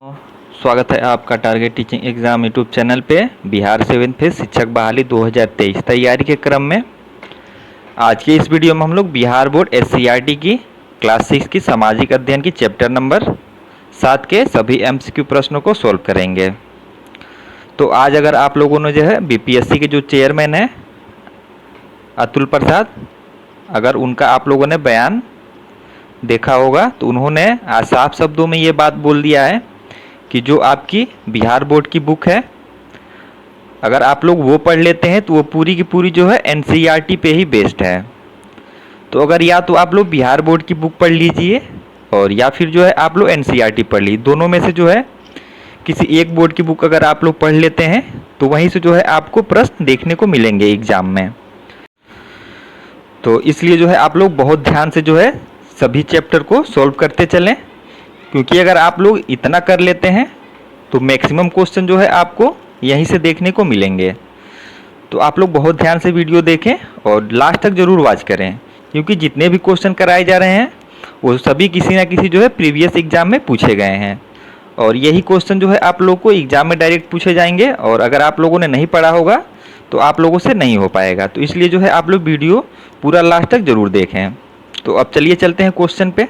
स्वागत है आपका target teaching exam YouTube channel पे। बिहार 7th फेज शिक्षक बहाली 2023 तैयारी के क्रम में आज के इस वीडियो में हम लोग बिहार बोर्ड SCERT की क्लास 6 की सामाजिक अध्ययन की चैप्टर नंबर 7 के सभी MCQ प्रश्नों को सॉल्व करेंगे। तो आज अगर आप लोगों ने जो है BPSC के जो चेयरमैन हैं अतुल प्रसाद, अगर उनका आप लोगों ने बयान देखा होगा तो उन्होंने आज साफ शब्दों में ये बात बोल दिया है कि जो आपकी बिहार बोर्ड की बुक है, अगर आप लोग वो पढ़ लेते हैं तो वो पूरी की पूरी जो है NCERT पे ही बेस्ड है। तो अगर या तो आप लोग बिहार बोर्ड की बुक पढ़ लीजिए और या फिर जो है आप लोग NCERT पढ़ लीजिए। दोनों में से जो है किसी एक बोर्ड की बुक अगर आप लोग पढ़ लेते हैं तो वहीं से जो है आपको प्रश्न देखने को मिलेंगे एग्जाम में। तो इसलिए जो है आप लोग बहुत ध्यान से जो है सभी चैप्टर को सॉल्व करते चलें, क्योंकि अगर आप लोग इतना कर लेते हैं तो मैक्सिमम क्वेश्चन जो है आपको यहीं से देखने को मिलेंगे। तो आप लोग बहुत ध्यान से वीडियो देखें और लास्ट तक ज़रूर वॉच करें, क्योंकि जितने भी क्वेश्चन कराए जा रहे हैं वो सभी किसी ना किसी जो है प्रीवियस एग्जाम में पूछे गए हैं और यही क्वेश्चन जो है आप लोग को एग्जाम में डायरेक्ट पूछे जाएंगे। और अगर आप लोगों ने नहीं पढ़ा होगा तो आप लोगों से नहीं हो पाएगा। तो इसलिए जो है आप लोग वीडियो पूरा लास्ट तक ज़रूर देखें। तो अब चलिए चलते हैं क्वेश्चन पे।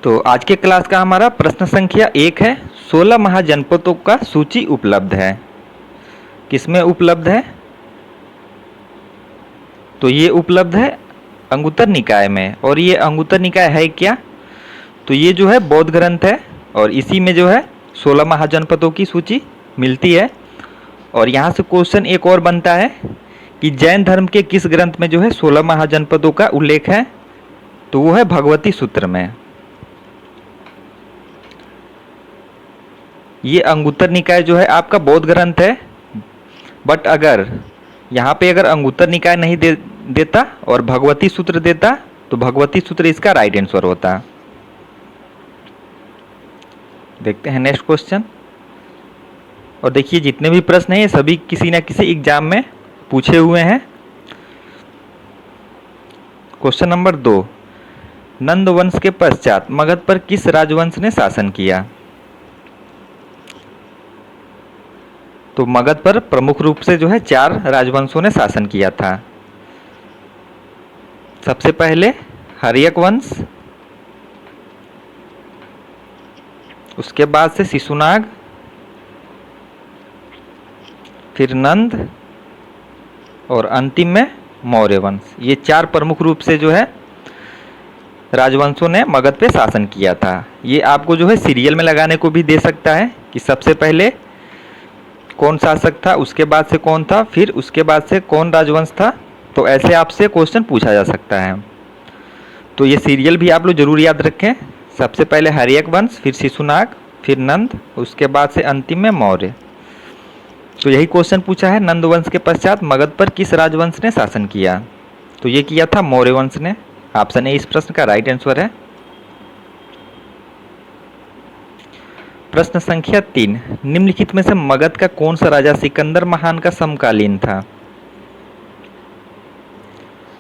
तो आज के क्लास का हमारा प्रश्न संख्या 1 है, 16 महाजनपदों का सूची उपलब्ध है। किसमें उपलब्ध है? तो ये उपलब्ध है अंगुत्तर निकाय में। और ये अंगुत्तर निकाय है क्या? तो ये जो है बौद्ध ग्रंथ है और इसी में जो है 16 महाजनपदों की सूची मिलती है। और यहाँ से क्वेश्चन एक और बनता है कि जैन धर्म के किस ग्रंथ में जो है 16 महाजनपदों का उल्लेख है? तो वो है भगवती सूत्र में। ये अंगुत्तर निकाय जो है आपका बौद्ध ग्रंथ है, बट अगर यहाँ पे अगर अंगुत्तर निकाय नहीं देता और भगवती सूत्र देता तो भगवती सूत्र इसका राइट आंसर होता। देखते हैं नेक्स्ट क्वेश्चन। और देखिए जितने भी प्रश्न हैं ये सभी किसी न किसी एग्जाम में पूछे हुए हैं। क्वेश्चन नंबर 2, नंद वंश के पश्चात मगध पर किस राजवंश ने शासन किया? तो मगध पर प्रमुख रूप से जो है 4 राजवंशों ने शासन किया था। सबसे पहले हर्यक वंश, उसके बाद से शिशुनाग, फिर नंद और अंतिम में मौर्य वंश। ये 4 प्रमुख रूप से जो है राजवंशों ने मगध पे शासन किया था। ये आपको जो है सीरियल में लगाने को भी दे सकता है कि सबसे पहले कौन शासक था, उसके बाद से कौन था, फिर उसके बाद से कौन राजवंश था। तो ऐसे आपसे क्वेश्चन पूछा जा सकता है। तो ये सीरियल भी आप लोग जरूर याद रखें। सबसे पहले हर्यक वंश, फिर शिशुनाग, फिर नंद, उसके बाद से अंतिम में मौर्य। तो यही क्वेश्चन पूछा है, नंद वंश के पश्चात मगध पर किस राजवंश ने शासन किया? तो ये किया था मौर्य वंश ने। ऑप्शन ए इस प्रश्न का राइट आंसर है। प्रश्न संख्या 3, निम्नलिखित में से मगध का कौन सा राजा सिकंदर महान का समकालीन था?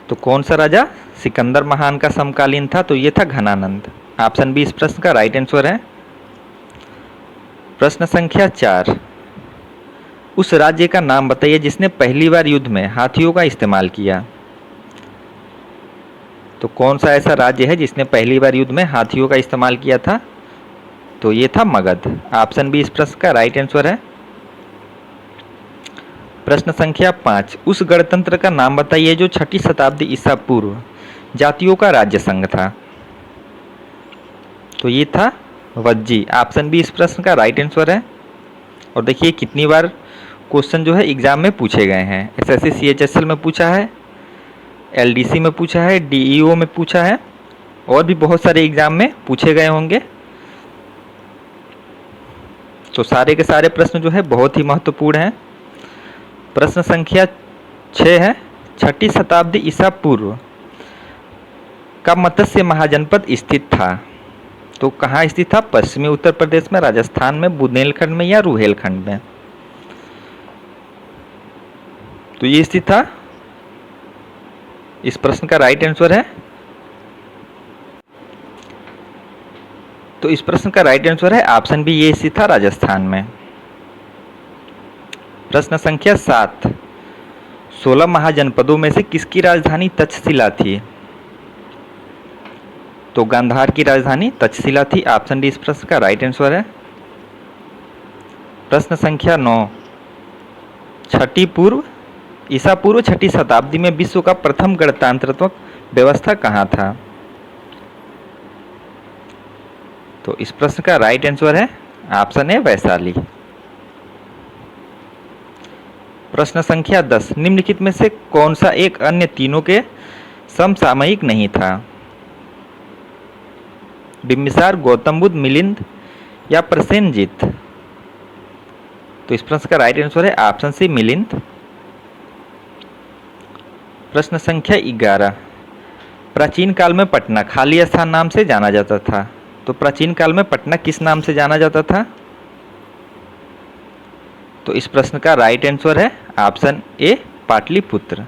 तो कौन सा राजा सिकंदर महान का समकालीन था? तो ये था घनानंद। ऑप्शन बी इस प्रश्न का राइट आंसर है। प्रश्न संख्या 4, उस राज्य का नाम बताइए जिसने पहली बार युद्ध में हाथियों का इस्तेमाल किया। तो कौन सा ऐसा राज्य है जिसने पहली बार युद्ध में हाथियों का इस्तेमाल किया था? तो ये था मगध। ऑप्शन बी इस प्रश्न का राइट आंसर है। प्रश्न संख्या 5, उस गणतंत्र का नाम बताइए जो 6ठी शताब्दी ईसा पूर्व जातियों का राज्य संघ था। तो ये था वज्जी। ऑप्शन बी इस प्रश्न का राइट आंसर है। और देखिए कितनी बार क्वेश्चन जो है एग्जाम में पूछे गए हैं। SSC CHSL में पूछा है, LDC में पूछा है, DEO में पूछा है और भी बहुत सारे एग्जाम में पूछे गए होंगे। तो सारे के सारे प्रश्न जो है बहुत ही महत्वपूर्ण हैं। प्रश्न संख्या 6 है, 6ठी शताब्दी ईसा पूर्व का मत्स्य महाजनपद स्थित था। तो कहाँ स्थित था? पश्चिमी उत्तर प्रदेश में, राजस्थान में, बुंदेलखंड में या रुहेलखंड में? तो ये स्थित था। इस प्रश्न का राइट आंसर है तो इस प्रश्न का राइट आंसर है ऑप्शन बी, ये स्थित था राजस्थान में। प्रश्न संख्या 7, 16 महाजनपदों में से किसकी राजधानी तक्षशिला थी? तो गांधार की राजधानी तक्षशिला थी। ऑप्शन डी इस प्रश्न का राइट आंसर है। प्रश्न संख्या 9, ईसा पूर्व 6ठी शताब्दी में विश्व का प्रथम गणतंत्रात्मक व्यवस्था कहाँ था? तो इस प्रश्न का राइट आंसर है ऑप्शन ए, वैशाली। प्रश्न संख्या 10, निम्नलिखित में से कौन सा एक अन्य तीनों के समसामयिक नहीं था? बिंबिसार, गौतम बुद्ध, मिलिंद या प्रसेनजीत? तो इस प्रश्न का राइट आंसर है ऑप्शन सी, मिलिंद। प्रश्न संख्या 11, प्राचीन काल में पटना खाली स्थान नाम से जाना जाता था। तो प्राचीन काल में पटना किस नाम से जाना जाता था? तो इस प्रश्न का राइट आंसर है ऑप्शन ए, पाटलिपुत्र।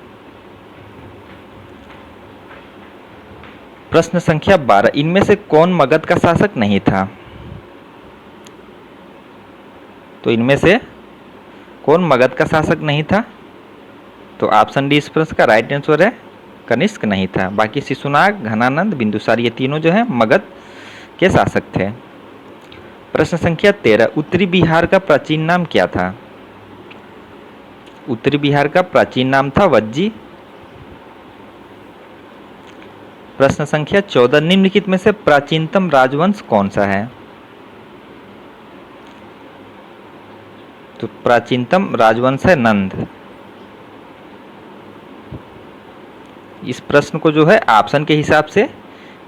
प्रश्न संख्या 12, इनमें से कौन मगध का शासक नहीं था? तो इनमें से कौन मगध का शासक नहीं था? तो ऑप्शन डी इस प्रश्न का राइट आंसर है, कनिष्क नहीं था। बाकी शिशुनाग, घनानंद, बिंदुसार ये तीनों जो है मगध के शासक थे। प्रश्न संख्या 13, उत्तरी बिहार का प्राचीन नाम क्या था? उत्तरी बिहार का प्राचीन नाम था वज्जी। प्रश्न संख्या 14, निम्नलिखित में से प्राचीनतम राजवंश कौन सा है? तो प्राचीनतम राजवंश है नंद। इस प्रश्न को जो है ऑप्शन के हिसाब से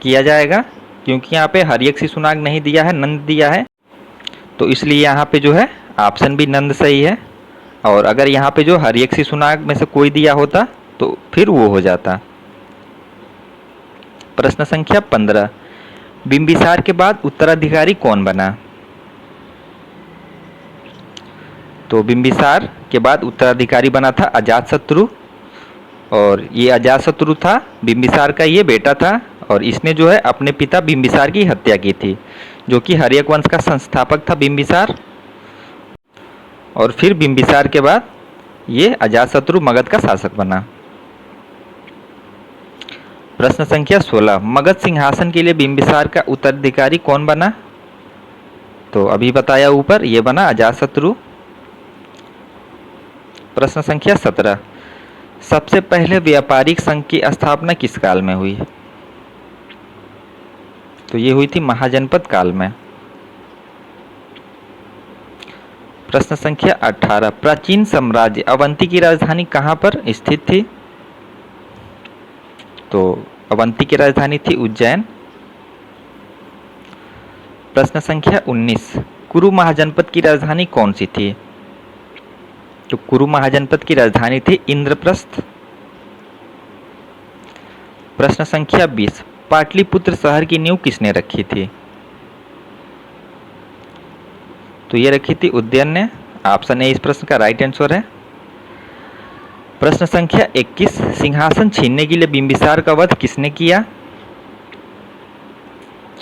किया जाएगा, क्योंकि यहाँ पे हर्यक शिशुनाग नहीं दिया है, नंद दिया है, तो इसलिए यहाँ पे जो है ऑप्शन भी नंद सही है। और अगर यहाँ पे जो हर्यक शिशुनाग में से कोई दिया होता तो फिर वो हो जाता। प्रश्न संख्या 15, बिंबिसार के बाद उत्तराधिकारी कौन बना? तो बिंबिसार के बाद उत्तराधिकारी बना था अजातशत्रु, और ये अजातशत्रु था बिंबिसार का ये बेटा था, और इसने जो है अपने पिता बिंबिसार की हत्या की थी, जो कि हर्यक वंश का संस्थापक था बिंबिसार। और फिर बिंबिसार के बाद ये अजातशत्रु मगध का शासक बना। प्रश्न संख्या 16, मगध सिंहासन के लिए बिंबिसार का उत्तराधिकारी कौन बना? तो अभी बताया ऊपर, ये बना अजातशत्रु। प्रश्न संख्या 17, सबसे पहले व्यापारिक संघ की स्थापना किस काल में हुई? तो ये हुई थी महाजनपद काल में। प्रश्न संख्या 18, प्राचीन साम्राज्य अवंती की राजधानी कहाँ पर स्थित थी? तो अवंती की राजधानी थी उज्जैन। प्रश्न संख्या 19, कुरु महाजनपद की राजधानी कौन सी थी? तो कुरु महाजनपद की राजधानी थी इंद्रप्रस्थ। प्रश्न संख्या 20, पाटलिपुत्र शहर की नींव किसने रखी थी? तो ये रखी थी उदयन ने। ऑप्शन ए इस प्रश्न का राइट आंसर है। प्रश्न संख्या 21, सिंहासन छीनने के लिए बिंबिसार का वध किसने किया?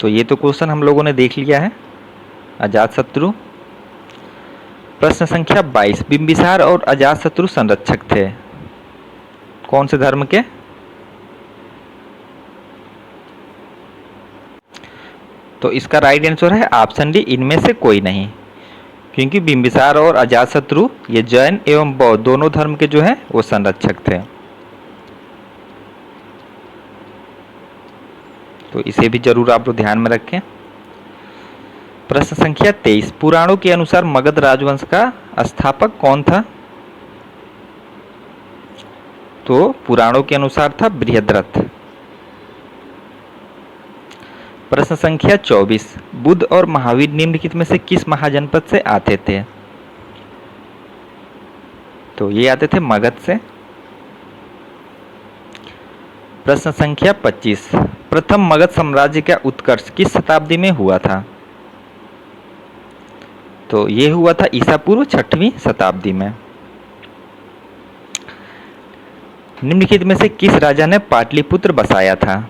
तो ये तो क्वेश्चन हम लोगों ने देख लिया है, अजातशत्रु। प्रश्न संख्या 22, बिंबिसार और अजातशत्रु संरक्षक थे कौन से धर्म के? तो इसका राइट आंसर है ऑप्शन डी, इनमें से कोई नहीं, क्योंकि बिंबिसार और अजातशत्रु ये जैन एवं बौद्ध दोनों धर्म के जो हैं वो संरक्षक थे। तो इसे भी जरूर आप लोग ध्यान में रखें। प्रश्न संख्या 23, पुराणों के अनुसार मगध राजवंश का स्थापक कौन था? तो पुराणों के अनुसार था बृहद्रथ। प्रश्न संख्या 24, बुद्ध और महावीर निम्नलिखित में से किस महाजनपद से आते थे? तो ये आते थे मगध से। प्रश्न संख्या 25, प्रथम मगध साम्राज्य का उत्कर्ष किस शताब्दी में हुआ था? तो ये हुआ था ईसा पूर्व 6वीं शताब्दी में। निम्नलिखित में से किस राजा ने पाटलिपुत्र बसाया था?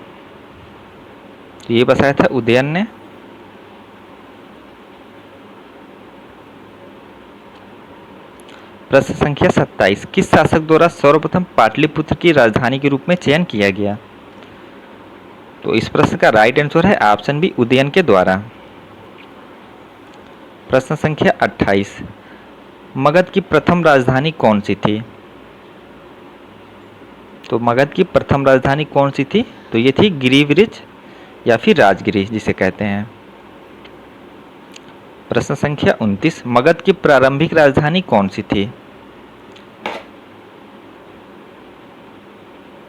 तो ये बसाया था उदयन ने। प्रश्न संख्या 27, किस शासक द्वारा सर्वप्रथम पाटलिपुत्र की राजधानी के रूप में चयन किया गया? तो इस प्रश्न का राइट आंसर है ऑप्शन बी, उदयन के द्वारा। प्रश्न संख्या 28, मगध की प्रथम राजधानी कौन सी थी? तो मगध की प्रथम राजधानी कौन सी थी? तो ये थी गिरिवृज या फिर राजगिरी जिसे कहते हैं। प्रश्न संख्या 29, मगध की प्रारंभिक राजधानी कौन सी थी?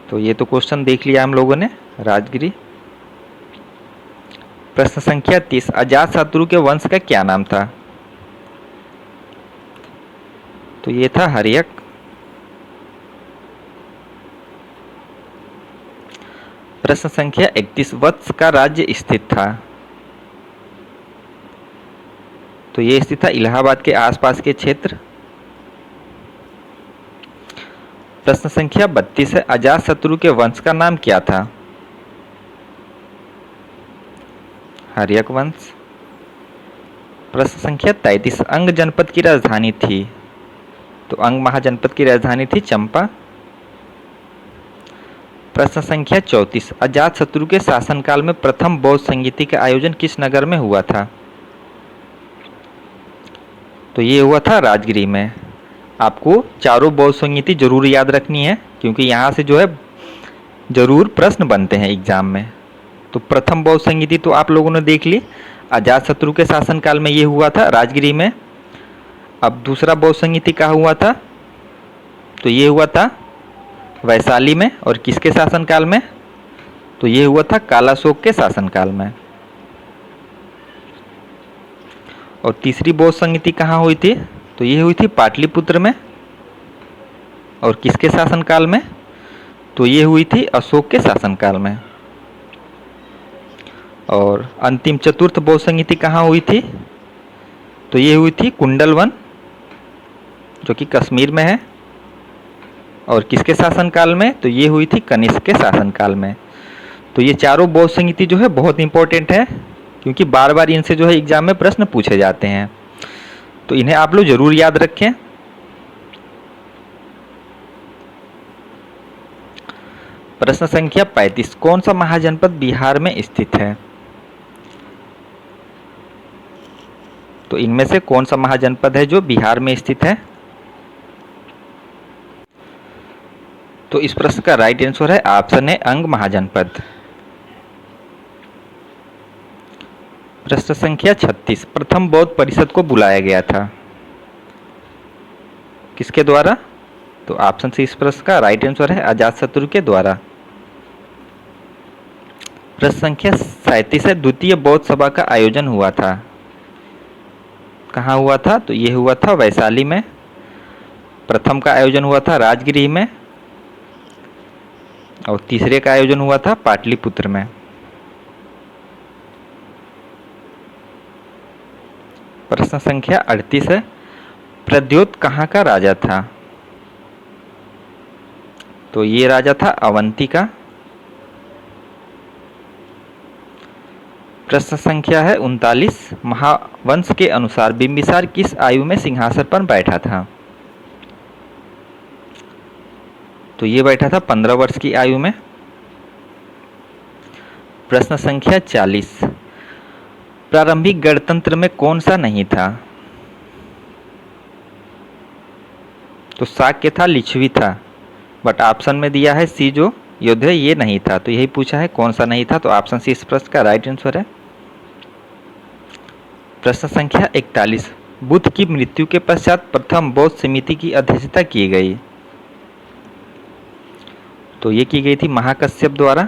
तो ये तो क्वेश्चन देख लिया हम लोगों ने, राजगिरी। प्रश्न संख्या 30, अजातशत्रु के वंश का क्या नाम था? तो ये था हर्यक। प्रश्न संख्या 31, वत्स का राज्य स्थित था? तो ये स्थित था इलाहाबाद के आसपास के क्षेत्र। प्रश्न संख्या 32 है, अजातशत्रु के वंश का नाम क्या था? हर्यक वंश। प्रश्न संख्या 33, अंग जनपद की राजधानी थी? तो अंग महाजनपद की राजधानी थी चंपा। प्रश्न संख्या 34, अजातशत्रु के शासनकाल में प्रथम बौद्ध संगीति का आयोजन किस नगर में हुआ था? तो ये हुआ था राजगिरी में। आपको चारों बौद्ध संगीति जरूर याद रखनी है, क्योंकि यहाँ से जो है जरूर प्रश्न बनते हैं एग्जाम में। तो प्रथम बौद्ध संगीति तो आप लोगों ने देख ली, अजातशत्रु के शासनकाल में ये हुआ था राजगिरी में। अब दूसरा बौद्ध संगीति कहाँ हुआ था? तो ये हुआ था वैशाली में। और किसके शासनकाल में? तो ये हुआ था कालाशोक के शासनकाल में। और तीसरी बौद्ध संगीति कहाँ हुई थी? तो ये हुई थी पाटलिपुत्र में। और किसके शासनकाल में? तो ये हुई थी अशोक के शासनकाल में। और अंतिम चतुर्थ बौद्ध संगीति कहाँ हुई थी? तो ये हुई थी कुंडलवन, जो कि कश्मीर में है। और किसके शासनकाल में? तो ये हुई थी कनिष्क के शासनकाल में। तो ये चारों बौद्ध संगीति जो है बहुत इंपॉर्टेंट है, क्योंकि बार बार इनसे जो है एग्जाम में प्रश्न पूछे जाते हैं। तो इन्हें आप लोग जरूर याद रखें। प्रश्न संख्या 35, कौन सा महाजनपद बिहार में स्थित है? तो इनमें से कौन सा महाजनपद है जो बिहार में स्थित है? तो इस प्रश्न का राइट आंसर है ऑप्शन ए, अंग महाजनपद। प्रश्न संख्या 36, प्रथम बौद्ध परिषद को बुलाया गया था? किसके द्वारा? तो ऑप्शन सी इस प्रश्न का राइट आंसर है अजातशत्रु के द्वारा। प्रश्न संख्या 37 है, द्वितीय बौद्ध सभा का आयोजन हुआ था? कहाँ हुआ था? तो ये हुआ था वैशाली में। प्रथम का आयोजन हुआ था राजगिरी में। और तीसरे का आयोजन हुआ था पाटलिपुत्र में। प्रश्न संख्या 38 है, प्रद्योत कहाँ का राजा था? तो ये राजा था अवंती का। प्रश्न संख्या है 39, महावंश के अनुसार बिंबिसार किस आयु में सिंहासन पर बैठा था? तो ये बैठा था 15 वर्ष की आयु में। प्रश्न संख्या 40, प्रारंभिक गणतंत्र में कौन सा नहीं था? तो शाक्य था, लिच्छवी था, बट ऑप्शन में दिया है सी जो युद्ध है ये नहीं था। तो यही पूछा है कौन सा नहीं था, तो ऑप्शन सी इस प्रश्न का राइट आंसर है। प्रश्न संख्या 41, बुद्ध की मृत्यु के पश्चात प्रथम बौद्ध समिति की अध्यक्षता की गई? तो ये की गई थी महाकश्यप द्वारा।